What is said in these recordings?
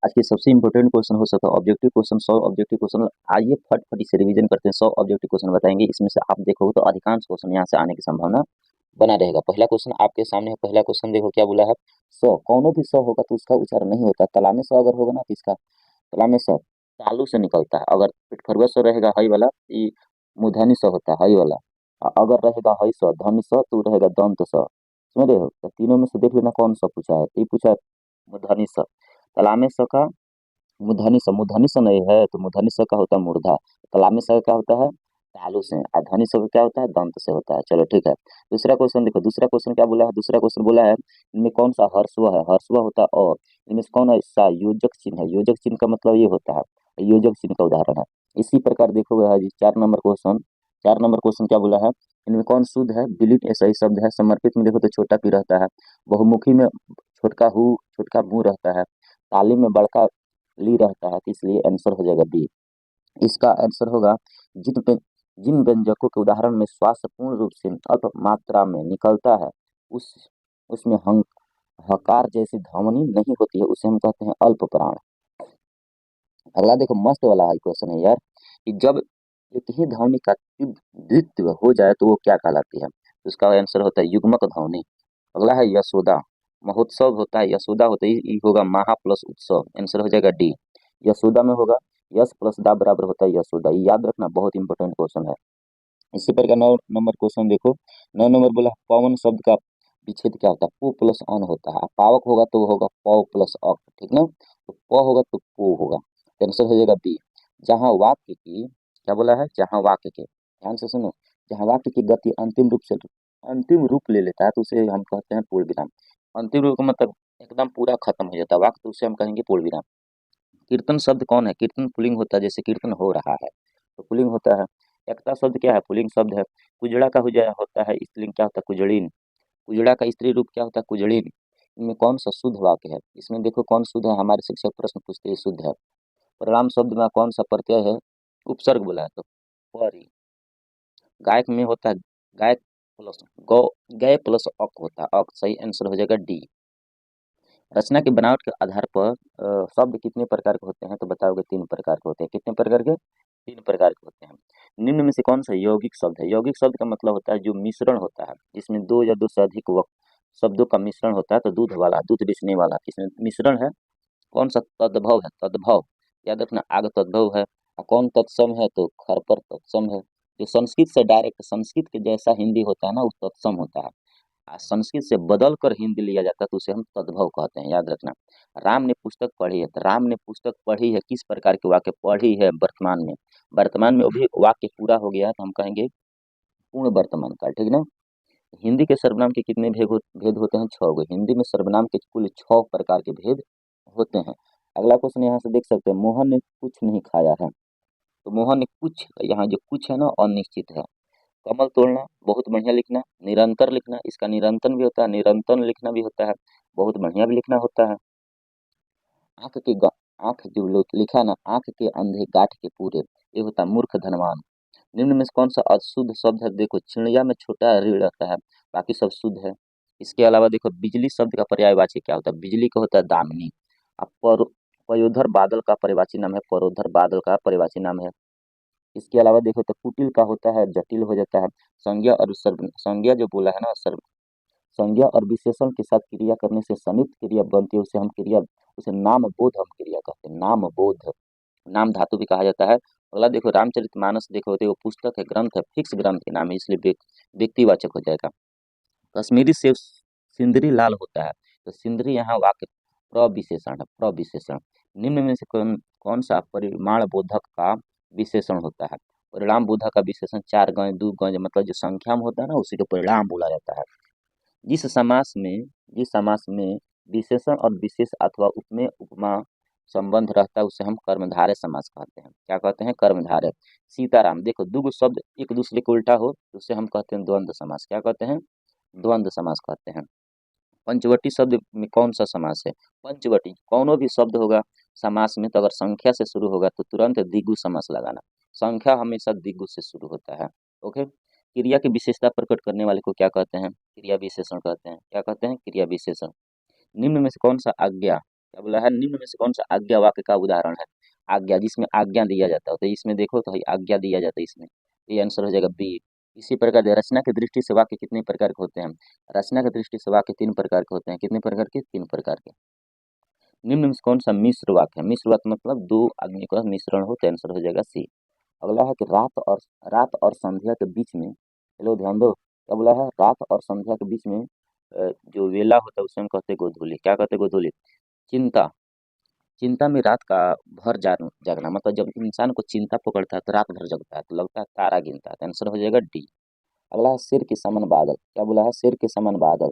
आज के सबसे इंपॉर्टेंट क्वेश्चन हो सकता है ऑब्जेक्टिव क्वेश्चन। 100 ऑब्जेक्टिव क्वेश्चन आइए फटाफट से रिवीजन करते हैं। 100 ऑब्जेक्टिव क्वेश्चन बताएंगे, इसमें से आप देखोगे तो अधिकांश क्वेश्चन यहाँ से आने की संभावना बना रहेगा। पहला क्वेश्चन आपके सामने है। पहला क्वेश्चन देखो क्या बोला है। 100 कौनो भी 100 होगा तो उसका उच्चारण नहीं होता। तला में 100 अगर होगा ना तो इसका तला में 100 तालू से निकलता है। अगर पिठखरवा 100 रहेगा हई वाला, ये मूर्धन्य 100 होता है हई वाला। अगर रहेगा हई 100 ध्वनि 100 तो रहेगा दंत 100। समझ रहे हो? तो तीनों में से देख लेना कौन सा पूछा है। तो ये पूछा है मूर्धन्य 100। तला में 100 का मूर्धन्य स नहीं है तो मूर्धन्य स का होता है मूर्धा। कलामी स का होता है तालु से, और ध्वनि स का क्या होता है दंत से होता है। चलो ठीक है। दूसरा क्वेश्चन देखो। दूसरा क्वेश्चन क्या बोला है। दूसरा क्वेश्चन बोला है इनमें कौन सा हर्षव है। हर्षव होता है और इनमें से कौन सा योजक चिन्ह है। योजक चिन्ह का मतलब ये होता है, योजक चिन्ह का उदाहरण है। इसी प्रकार देखोगे हाजी 4 नंबर क्वेश्चन। 4 नंबर क्वेश्चन क्या बोला है। इनमें कौन शुद्ध है। विलिन ऐसा ही शब्द है। समर्पित में देखो तो छोटा पी रहता है। बहुमुखी में छोटका हु छोटका मुंह रहता है। ताली में बड़का ली रहता है, तो इसलिए आंसर हो जाएगा बी। इसका आंसर होगा जिन व्यंजकों के उदाहरण में श्वास पूर्ण रूप से अल्प मात्रा में निकलता है उस उसमें हकार जैसी ध्वनि नहीं होती है, उसे हम कहते हैं अल्प प्राण। अगला देखो मस्त वाला है क्वेश्चन है यार, कि जब एक ही ध्वनि का द्वित्व हो जाए तो वो क्या कहलाती है। तो उसका आंसर होता है युग्मक ध्वनि। अगला है यशोदा। महोत्सव होता है, यशोदा होता है, ये होगा महा प्लस उत्सव। आंसर हो जाएगा डी। यशोदा में होगा यश प्लस दा बराबर होता है यशोदा। ये याद रखना, बहुत इंपॉर्टेंट क्वेश्चन है। इसी प्रकार 9 नंबर क्वेश्चन देखो। 9 नंबर बोला पवन शब्द का विच्छेद क्या होता है। पो प्लस अन होता है। पावक होगा तो होगा पौ प्लस अक, ठीक ना। तो प होगा तो पो होगा। तो आंसर हो जाएगा बी। जहाँ वाक्य की क्या बोला है, जहाँ वाक्य के, ध्यान से सुनो, जहाँ वाक्य की गति अंतिम रूप ले लेता है तो उसे हम कहते हैं पूर्ण विराम। अंतिम रूप का मतलब एकदम पूरा खत्म हो जाता है वाक्य, तो उसे हम कहेंगे पूर्ण विराम। कीर्तन शब्द कौन है। कीर्तन पुल्लिंग होता है, जैसे कीर्तन हो रहा है तो पुल्लिंग होता है। एकता शब्द क्या है, पुल्लिंग शब्द है। कुजड़ा का हुजड़ा होता है, स्त्रीलिंग क्या होता है कुजड़ीन। कुजड़ा का स्त्री रूप क्या होता है कुजड़ीन। इनमें कौन सा शुद्ध वाक्य है। इसमें देखो कौन शुद्ध है, हमारे शिक्षक प्रश्न पूछते हैं शुद्ध है। परिणाम शब्द में कौन सा प्रत्यय है, उपसर्ग बोला है तो परी। गायक में होता है गायक प्लस गौ, गय प्लस अक होता है अक। सही आंसर हो जाएगा डी। रचना की बनावट के आधार पर शब्द कितने प्रकार के होते हैं, तो बताओगे 3 प्रकार के होते हैं। कितने प्रकार के, 3 प्रकार के होते हैं। निम्न में से कौन सा यौगिक शब्द है। यौगिक शब्द का मतलब होता है जो मिश्रण होता है, जिसमें 2 या 2 से अधिक शब्दों का मिश्रण होता है। तो दूध वाला, दूध बेचने वाला, इसमें मिश्रण है। कौन सा तद्भव है, तद्भव याद रखना, आग तद्भव है। और कौन तत्सम है, तो खरपर तत्सम है। जो संस्कृत से डायरेक्ट संस्कृत के जैसा हिंदी होता है ना, वो तत्सम होता है। संस्कृत से बदल कर हिंदी लिया जाता है तो उसे हम तद्भव कहते हैं, याद रखना। राम ने पुस्तक पढ़ी है, तो राम ने पुस्तक पढ़ी है किस प्रकार के वाक्य, पढ़ी है वर्तमान में। वर्तमान में वो भी वाक्य पूरा हो गया है तो हम कहेंगे पूर्ण वर्तमान काल, ठीक ना। हिंदी के सर्वनाम के कितने भेद होते हैं, 6 गो। हिंदी में सर्वनाम के कुल 6 प्रकार के भेद होते हैं। अगला क्वेश्चन यहाँ से देख सकते हैं। मोहन ने कुछ नहीं खाया है, तो मोहन ने कुछ, यहाँ जो कुछ है ना अनिश्चित है। कमल तोड़ना, बहुत बढ़िया लिखना। निरंतर लिखना, इसका निरंतन भी होता है, निरंतन लिखना भी होता है, बहुत बढ़िया भी लिखना होता है। आंख जो लिखा ना, आंख के अंधे गाठ के पूरे, ये होता है मूर्ख धनवान। निम्न में से कौन सा अशुद्ध शब्द है। देखो चिड़िया में छोटा ऋण रहता है, बाकी सब शुद्ध है। इसके अलावा देखो बिजली शब्द का पर्यायवाची क्या होता है। बिजली का होता है दामिनी। अब पयोधर बादल का पर्यायवाची नाम है, परोधर बादल का पर्यायवाची नाम है। इसके अलावा देखो तो कुटिल का होता है जटिल हो जाता है। संज्ञा और संज्ञा जो बोला है ना, संज्ञा और विशेषण के साथ क्रिया करने से संयुक्त क्रिया बनती है, उसे नाम बोध हम क्रिया कहते हैं। नाम बोध, नाम धातु भी कहा जाता है। अगला देखो रामचरितमानस देखो तो वो पुस्तक है, ग्रंथ है, फिक्स ग्रंथ के नाम है, इसलिए व्यक्तिवाचक हो जाएगा। कश्मीरी सेब सिंदरी लाल होता है, तो सिंदरी यहाँ वाक्य प्रविशेषण है, प्रविशेषण। निम्न में से कौन सा परिमाण बोधक का विशेषण होता है। परिणाम बोधक का विशेषण 4 गज 2 गज, मतलब जो संख्या में होता है ना उसी को परिणाम बोला जाता है। जिस समास में विशेषण और विशेष अथवा उपमेय उपमा संबंध रहता है उसे हम कर्मधारय समास कहते हैं। क्या कहते हैं, कर्मधारय। सीताराम, देखो दो शब्द एक दूसरे के उल्टा हो तो उसे हम कहते हैं द्वंद्व समास। क्या कहते हैं, द्वंद्व समास कहते हैं। पंचवटी शब्द में कौन सा समास है। पंचवटी कौनो भी शब्द होगा समास में, तो अगर संख्या से शुरू होगा तो तुरंत द्विगु समास लगाना। संख्या हमेशा द्विगु से शुरू होता है। ओके। क्रिया की विशेषता प्रकट करने वाले को क्या कहते हैं, क्रिया विशेषण कहते हैं। क्या कहते हैं, क्रिया विशेषण। निम्न में से कौन सा आज्ञा क्या बोला है, निम्न में से कौन सा आज्ञा वाक्य का उदाहरण है। आज्ञा, जिसमें आज्ञा दिया जाता है, तो इसमें देखो तो आज्ञा दिया जाता है इसमें, ये आंसर हो जाएगा बी। इसी प्रकार से रचना की दृष्टि से वाक्य कितने प्रकार के होते हैं। रचना की दृष्टि से वाक्य 3 प्रकार के होते हैं। कितने प्रकार के, 3 प्रकार के। निम्न में से कौन सा मिश्र वाक्य है। मिश्र वाक्य मतलब दो आदमी का मिश्रण हो, तो आंसर हो जाएगा सी। अगला है कि रात और संध्या के बीच में, चलो ध्यान दो, क्या बोला है, रात और संध्या के बीच में जो वेला होता है उसे हम कहते हैं गोधूली। क्या कहते हैं, गोधूली। चिंता, चिंता में रात का भर जागना, मतलब जब इंसान को चिंता पकड़ता है तो रात भर जगता है, तो लगता है तारा गिनता है, तो आंसर हो जाएगा डी। अगला है सिर के समान बादल। क्या बोला है, सिर के समान बादल।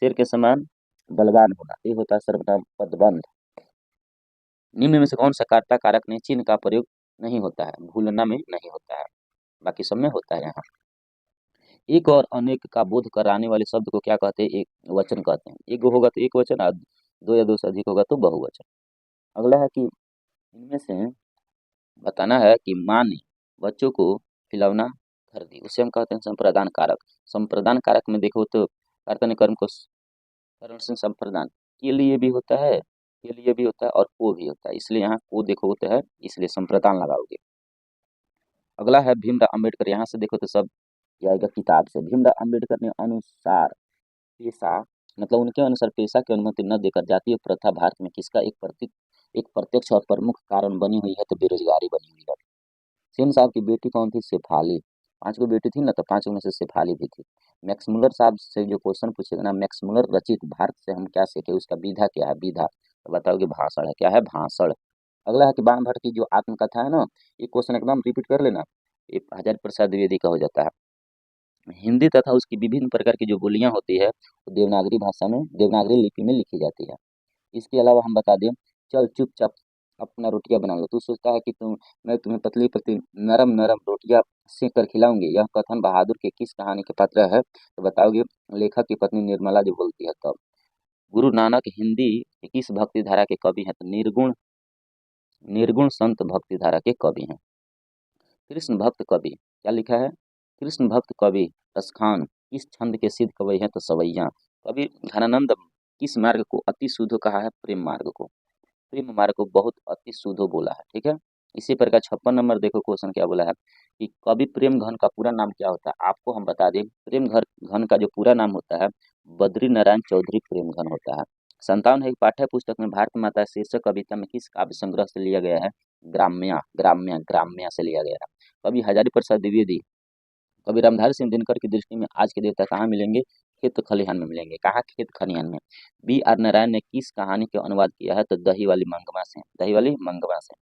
सिर के समान बलवान होना, ये होता है सर्वनाम पदबंध। निम्न में से कौन सा कर्ता कारक ने चिन्ह का प्रयोग नहीं होता है, भूलना में नहीं होता है, बाकी सब में होता है। यहाँ एक और अनेक का बोध कराने वाले शब्द को क्या कहते हैं, एक वचन कहते हैं। एक होगा तो एक वचन, और दो या दो से अधिक होगा तो बहुवचन। अगला है कि इनमें से बताना है कि माँ ने बच्चों को खिलौना खरीदी, उसे हम कहते हैं संप्रदान कारक। संप्रदान कारक में देखो तो कर्ता ने कर्म को करण से संप्रदान के लिए भी होता है, के लिए भी होता है और को भी होता है, इसलिए यहाँ को देखो होता है, इसलिए संप्रदान लगाओगे। अगला है भीमराव अम्बेडकर। यहाँ से देखो तो सब ये आएगा किताब से। भीमराव अम्बेडकर ने अनुसार पेशा, मतलब उनके अनुसार पेशा की अनुमति न देकर जातीय प्रथा भारत में किसका एक प्रत्यक्ष और प्रमुख कारण बनी हुई है, तो बेरोजगारी बनी हुई है। सेन साहब की बेटी कौन थी, शेफाली। 5 गो बेटी थी ना, तो 5 में से शेफाली भी थी। मैक्स मुलर साहब से जो क्वेश्चन पूछेगा ना, मैक्स मुलर रचित भारत से हम क्या सीखे, उसका विधा क्या है, विधा तो बताओगे भाषण है। क्या है, भाषण। अगला है कि बाण भट्ट की जो आत्मकथा है ना, ये क्वेश्चन एकदम रिपीट कर लेना, ये हजारी प्रसाद द्विवेदी का हो जाता है। हिंदी तथा उसकी विभिन्न प्रकार की जो बोलियां होती है, वो देवनागरी भाषा में, देवनागरी लिपि में लिखी जाती है। इसके अलावा हम बता दें, चल चुपचाप अपना रोटियां बना लो। तू सोचता है कि मैं तुम्हें पतली पतली नरम नरम रोटियां सेक कर खिलाऊंगी। यह कथन बहादुर के किस कहानी के पात्र है, तो बताओगे लेखक की पत्नी निर्मला जो बोलती है तब। गुरु नानक हिंदी के किस भक्ति धारा के कवि हैं, तो निर्गुण निर्गुण संत भक्ति धारा के कवि हैं। कृष्ण भक्त कवि, क्या लिखा है, कृष्ण भक्त कवि रसखान किस छंद के सिद्ध कवि हैं, तो सवैया। कवि घनानंद किस मार्ग को अति शुद्ध कहा है, प्रेम मार्ग को। प्रेम मार्ग को बहुत अति शुद्ध बोला है, ठीक है। इसी प्रकार 56 नंबर देखो क्वेश्चन क्या बोला है कि कवि प्रेम घन का पूरा नाम क्या होता है। आपको हम बता दें, प्रेम घन का जो पूरा नाम होता है, बद्री नारायण चौधरी प्रेम घन होता है। 57 है, पाठ्य पुस्तक में भारत माता शीर्षक कविता में किस काव्य संग्रह से लिया गया है, ग्राम्या ग्राम्या ग्राम्या से लिया गया है। कवि हजारी प्रसाद द्विवेदी, कवि रामधारी सिंह दिनकर की दृष्टि में आज के देवता कहाँ मिलेंगे, खेत खलिहान में मिलेंगे। कहाँ, खेत खलिहान में। बी आर नारायण ने किस कहानी के अनुवाद किया है, तो दही वाली मंगवा से, दही वाली मंगवा से।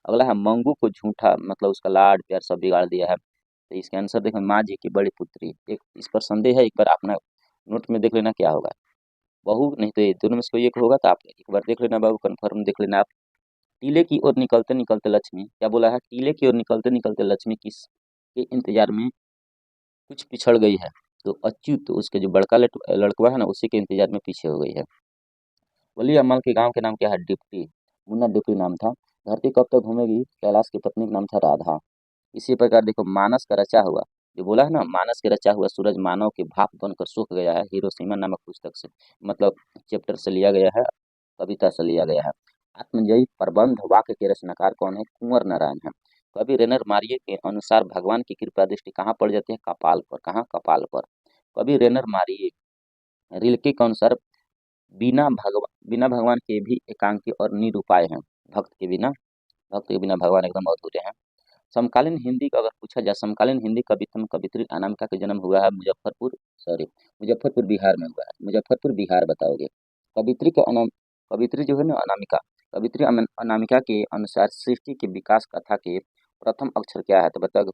अगला है मंगू को झूठा, मतलब उसका लाड प्यार सब बिगाड़ दिया है, तो इसका आंसर देखो माँ जी की बड़ी पुत्री। एक इस पर संदेह है, एक बार अपना नोट में देख लेना क्या होगा, बहू नहीं तो ये दोनों में से कोई एक होगा, तो आप एक बार देख लेना बाबू, कन्फर्म देख लेना आप। टीले की ओर निकलते निकलते लक्ष्मी, क्या बोला है, टीले की ओर निकलते निकलते लक्ष्मी किस के इंतजार में कुछ पिछड़ गई है, तो अच्युत, तो उसके जो बड़का लड़कवा है ना, उसी के इंतजार में पीछे हो गई है। वली अम्मल के गांव के नाम क्या है, डिप्टी। मुन्ना डिप्टी नाम था। धरती कब तक घूमेगी, कैलाश की पत्नी का नाम था राधा। इसी प्रकार देखो मानस का रचा हुआ, जो बोला है ना, मानस के रचा हुआ सूरज मानव के भाप बनकर सूख गया है, हिरोशिमा नामक पुस्तक से, मतलब चैप्टर से लिया गया है, कविता से लिया गया है। आत्मजयी प्रबंध वाक्य के रचनाकार कौन है, कुंवर नारायण है। कवि रेनर मारिये के अनुसार भगवान की कृपा दृष्टि कहाँ पड़ जाती है, कपाल पर। कहाँ, कपाल पर। कवि रेनर मारिये रिल्के के अनुसार बिना भगवान के भी एकांकी और निरुपाय हैं। भक्त के बिना भगवान एकदम अधूरे हैं। समकालीन हिंदी का अगर पूछा जाए, समकालीन हिंदी कवित्व में कवित्री अनामिका का जन्म हुआ है मुजफ्फरपुर बिहार में हुआ है। मुजफ्फरपुर बिहार बताओगे। कवित्री का कवित्री जो है ना अनामिका, कवित्री अनामिका के अनुसार सृष्टि के विकास कथा के प्रथम अक्षर क्या है, तो बताओगे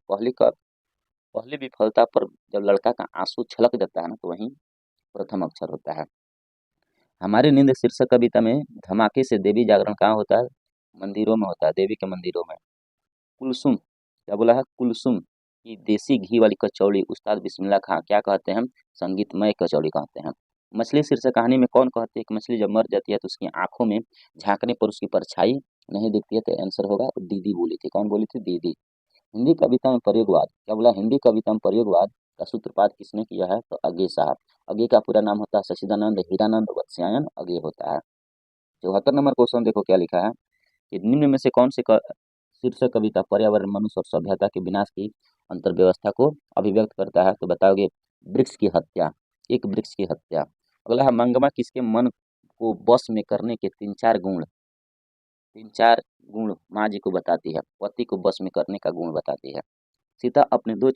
पहली विफलता पर जब लड़का का आंसू छलक जाता है ना, तो वहीं प्रथम अक्षर होता है। हमारी नींद शीर्षक कविता में धमाके से देवी जागरण कहाँ होता है, मंदिरों में होता है, देवी के मंदिरों में। कुलसुम, क्या बोला है, कुलसुम की देसी घी वाली कचौड़ी उस्ताद बिस्मिल्लाह खां क्या कहते हैं, संगीतमय कचौड़ी कहते हैं। मछली शीर्षक कहानी में कौन कहते हैं कि मछली जब मर जाती है तो उसकी आंखों में झांकने पर उसकी परछाई नहीं दिखती है, तो आंसर होगा दीदी बोली थी। कौन बोली थी, दीदी। हिंदी कविता में प्रयोगवाद, क्या बोला, हिंदी कविता में प्रयोगवाद का सूत्रपात किसने किया है, तो अज्ञे साहब। अज्ञे का पूरा नाम होता है सचिदानंद हीरानंद वत्स्यायन अज्ञे होता है। 74 नंबर क्वेश्चन देखो क्या लिखा है कि निम्न में से कौन सी शीर्षक कविता पर्यावरण, मनुष्य और सभ्यता के विनाश की अंतर्व्यवस्था को अभिव्यक्त करता है? तो बताओगे वृक्ष की हत्या, एक वृक्ष की हत्या। अगला है मंगमा किसके मन को वश में करने के तीन चार गुण माँ जी को बताती है, पति को वश में करने का गुण बताती है। सीता अपने दो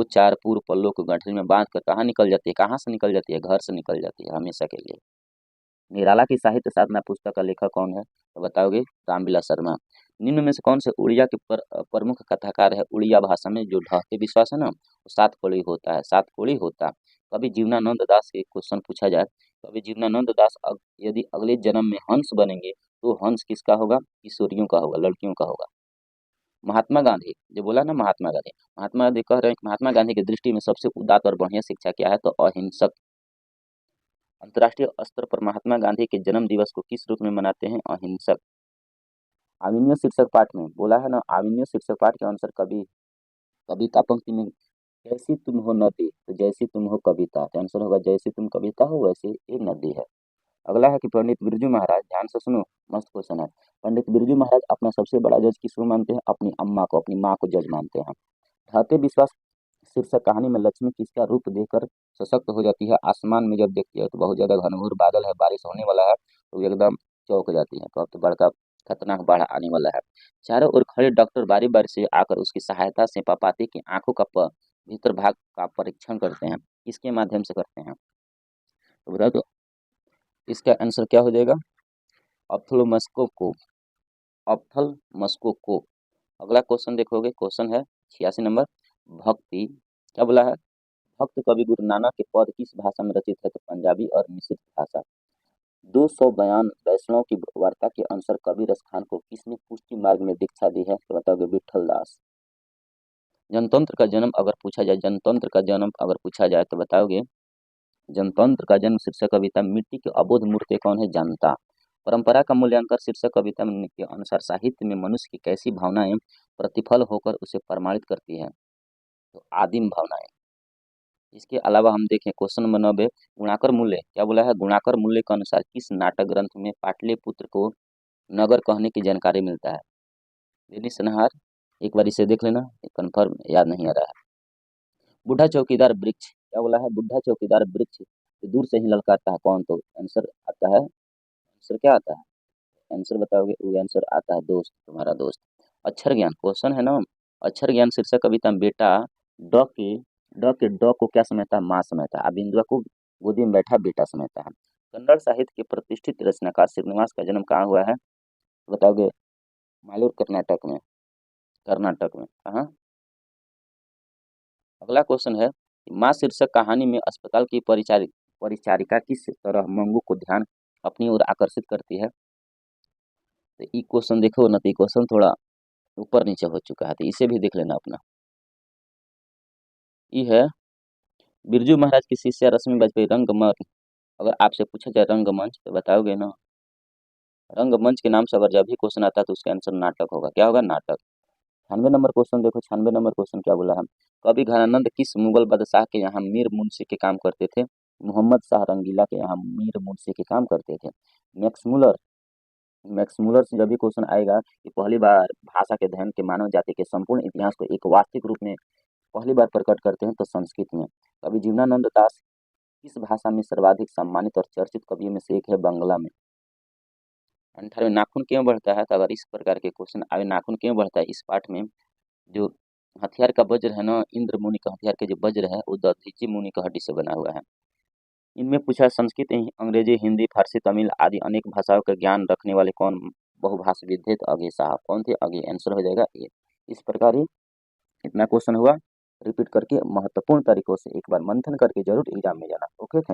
चार पूर्व पल्लों को गठरी में बांध कर कहाँ निकल जाती है? कहाँ से निकल जाती है? घर से निकल जाती है हमेशा के लिए। निराला की साहित्य साधना पुस्तक का लेखक कौन है? तो बताओगे रामविलास शर्मा। निम्न में से कौन से उड़िया के प्रमुख कथाकार है? उड़िया भाषा में जो ढहते विश्वास है ना, वो सात कोड़ी होता है, सात कोड़ी होता। कभी जीवनानंद दास के क्वेश्चन पूछा जाए, कभी जीवनानंद दास यदि अगले जन्म में हंस बनेंगे तो हंस किसका होगा? किशोरियों का होगा, लड़कियों का होगा। महात्मा गांधी, जो बोला ना महात्मा गांधी कह रहे हैं कि महात्मा गांधी की दृष्टि में सबसे उदात्त और बढ़िया शिक्षा क्या है? तो अहिंसक। अंतर्राष्ट्रीय स्तर पर महात्मा गांधी के जन्म दिवस को किस रूप में मनाते हैं? अहिंसक। आविन्य शीर्षक पाठ में बोला है ना, आविन्य शीर्षक पाठ के अनुसार कविता पंक्ति में जैसी तुम हो नदी तो जैसी तुम हो कविता, तो आंसर होगा जैसी तुम कविता हो वैसे एक नदी है। अगला है कि पंडित बिरजू महाराज, ध्यान से सुनो, मस्त क्वेश्चन है। पंडित बिरजू महाराज अपना सबसे बड़ा जज किसको मानते हैं? अपनी अम्मा को, अपनी माँ को जज मानते हैं। ढाते विश्वास शीर्षक कहानी में लक्ष्मी किसका रूप देखकर सशक्त हो जाती है? आसमान में जब देखती है तो बहुत ज्यादा घनघोर बादल है, बारिश होने वाला है, तो एकदम चौंक जाती है, तो अब तो बड़का खतरनाक बाढ़ आने वाला है। चारों ओर खड़े डॉक्टर बारी बारी से आकर उसकी सहायता से पापाती की आंखों का भीतर भाग का परीक्षण करते हैं, किसके माध्यम से करते हैं? तो बताओ तो इसका आंसर क्या हो जाएगा? Ophthalmoscope, ophthalmoscope. अगला क्वेश्चन देखोगे, क्वेश्चन है 86 नंबर। भक्ति, क्या बोला है? भक्त कवि गुरु नानक के पद किस भाषा में रचित है? तो पंजाबी और मिश्रित भाषा। 200 बयान वैष्णव की वार्ता के अनुसार कबीर स्थान को किसने पुष्टि मार्ग में दीक्षा दी है? तो बताओगे विठल दास। जनतंत्र का जन्म अगर पूछा जाए, जनतंत्र का जन्म अगर पूछा जाए तो बताओगे जनतंत्र का जन्म शीर्षक कविता मिट्टी की अबोध मूर्ति कौन है? जनता। परंपरा का मूल्यांकन शीर्षक कविता के अनुसार साहित्य में मनुष्य की कैसी भावनाएं प्रतिफल होकर उसे प्रमाणित करती है? तो आदिम भावनाएं। इसके अलावा हम देखें क्वेश्चन नंबर 90, गुणाकर मूल्य, क्या बोला है? गुणाकर मूल्य के अनुसार किस नाटक ग्रंथ में पाटलिपुत्र को नगर कहने की जानकारी मिलता है? दिल्ली सनहार, एक बार इसे देख लेना, कंफर्म याद नहीं आ रहा है। बुढ़ा चौकीदार वृक्ष, क्या बोला है? बुढ़ा चौकीदार वृक्ष तो दूर से ही ललकारता है कौन? तो आंसर आता है, आंसर क्या आता है? आंसर बताओगे, वो आंसर आता है दोस्त, तुम्हारा दोस्त। अक्षर ज्ञान क्वेश्चन है ना, अक्षर ज्ञान शीर्षक कविता में बेटा ड को क्या समझता है? माँ समझता है। बिंदुआ को गोदी में बैठा बेटा समझता है। कन्नड़ साहित्य के प्रतिष्ठित रचनाकार श्रीनिवास का जन्म कहाँ हुआ है? बताओगे मालूर, कर्नाटक में। कर्नाटक में कहाँ? अगला क्वेश्चन है, माँ शीर्षक कहानी में अस्पताल की परिचारिका किस तरह मंगू को ध्यान अपनी ओर आकर्षित करती है? तो ये क्वेश्चन देखो ना, तो ये क्वेश्चन थोड़ा ऊपर नीचे हो चुका है, तो इसे भी देख लेना अपना। ये है बिरजू महाराज की शिष्या रश्मि बाजपेयी रंगमंच, अगर आपसे पूछा जाए रंगमंच तो बताओगे ना? रंगमंच के नाम से अगर जब भी क्वेश्चन आता है तो उसका आंसर नाटक होगा। क्या होगा? नाटक। 96 नंबर क्वेश्चन देखो, 96 नंबर क्वेश्चन क्या बोला है? कवि घनानंद किस मुगल बादशाह के यहाँ मीर मुंशी के काम करते थे? मोहम्मद शाह रंगीला के यहाँ मीर मुंशी के काम करते थे। मैक्समुलर, मैक्समुलर से जब भी क्वेश्चन आएगा कि पहली बार भाषा के अध्ययन के मानव जाति के संपूर्ण इतिहास को एक वास्तविक रूप में पहली बार प्रकट करते हैं तो संस्कृत में। कवि जीवनानंद दास किस भाषा में सर्वाधिक सम्मानित और चर्चित कवियों में से एक है? बांग्ला में। 98 नाखून क्यों बढ़ता है? तो अगर इस प्रकार के क्वेश्चन आए, नाखून क्यों बढ़ता है, इस पाठ में जो हथियार का वज्र है ना, इंद्र मुनि का हथियार के जो वज्र है वो दधीचि मुनि का हड्डी से बना हुआ है। इनमें पूछा संस्कृत, अंग्रेजी, हिंदी, फारसी, तमिल आदि अनेक भाषाओं का ज्ञान रखने वाले कौन बहुभाषाविद थे? तो अगे साहब। कौन थे? अगे। आंसर हो जाएगा ए। इस प्रकार ही इतना क्वेश्चन हुआ, रिपीट करके महत्वपूर्ण तरीकों से एक बार मंथन करके जरूर एग्जाम में जाना। Okay, thank